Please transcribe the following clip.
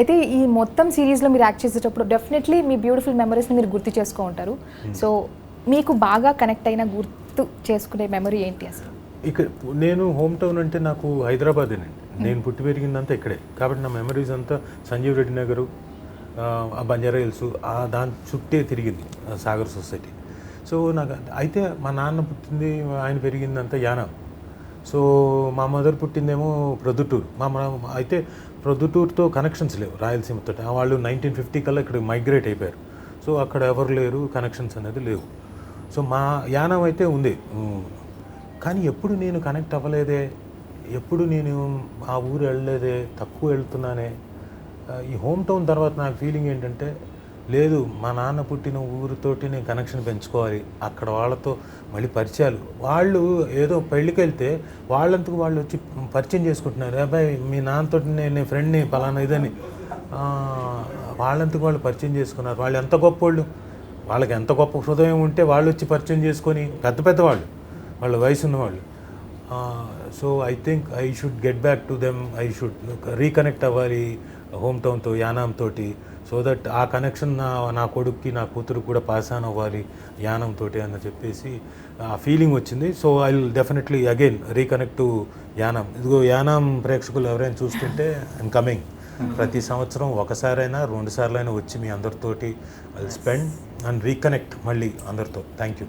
అయితే ఈ మొత్తం సిరీస్లో మీరు యాక్ట్ చేసేటప్పుడు డెఫినెట్లీ మీ బ్యూటిఫుల్ మెమరీస్ని మీరు గుర్తు చేసుకో ఉంటారు. సో మీకు బాగా కనెక్ట్ అయిన గుర్తు చేసుకునే మెమరీ ఏంటి అసలు? ఇక్కడ నేను హోమ్ టౌన్ అంటే నాకు హైదరాబాదేనండి. నేను పుట్టి పెరిగిందంతా ఇక్కడే. కాబట్టి నా మెమరీస్ అంతా సంజీవ్ రెడ్డి నగరు, ఆ బంజారా హిల్స్, దాని చుట్టే తిరిగింది సాగర్ సొసైటీ. సో నాకు అయితే మా నాన్న పుట్టింది, ఆయన పెరిగిందంతా యానాం. సో మా మదర్ పుట్టిందేమో ప్రొద్దుటూరు. అయితే ప్రొద్దుటూరుతో కనెక్షన్స్ లేవు రాయలసీమతో. వాళ్ళు 1950 కల్లా ఇక్కడ మైగ్రేట్ అయిపోయారు. సో అక్కడ ఎవరు లేరు, కనెక్షన్స్ అనేది లేవు. సో మా యానం అయితే ఉంది, కానీ ఎప్పుడు నేను కనెక్ట్ అవ్వలేదే, ఎప్పుడు నేను ఆ ఊరు వెళ్ళలేదే, తక్కువ వెళ్తున్నానే. ఈ హోమ్ టౌన్ తర్వాత నాకు ఫీలింగ్ ఏంటంటే, లేదు మా నాన్న పుట్టిన ఊరితోటి నేను కనెక్షన్ పెంచుకోవాలి, అక్కడ వాళ్ళతో మళ్ళీ పరిచయాలు. వాళ్ళు ఏదో పెళ్ళికి వెళ్తే వాళ్ళంతకు వాళ్ళు వచ్చి పరిచయం చేసుకుంటున్నారు. అబ్బాయి మీ నాన్నతో నేను ఫ్రెండ్ని పలానా ఇదని, వాళ్ళంతకు వాళ్ళు పరిచయం చేసుకున్నారు. వాళ్ళు ఎంత గొప్పోళ్ళు, వాళ్ళకి ఎంత గొప్ప హృదయం ఉంటే వాళ్ళు వచ్చి పరిచయం చేసుకొని, పెద్దవాళ్ళు, వాళ్ళ వయసు ఉన్నవాళ్ళు. So I think I should get back to them. I should reconnect అవ్వాలి హోమ్ టౌన్తో, యానాం తోటి. సో దట్ ఆ కనెక్షన్ నా కొడుక్కి, నా కూతురు కూడా పాస్ ఆన్ అవ్వాలి యానంతో అని చెప్పేసి ఆ ఫీలింగ్ వచ్చింది. So I will definitely again reconnect to Yanam. ఇదిగో యానాం ప్రేక్షకులు ఎవరైనా చూస్తుంటే ఐఎమ్ కమింగ్. ప్రతి సంవత్సరం ఒకసారైనా 2 సార్లైనా వచ్చి మీ అందరితోటి I will spend and reconnect మళ్ళీ అందరితో. Thank you.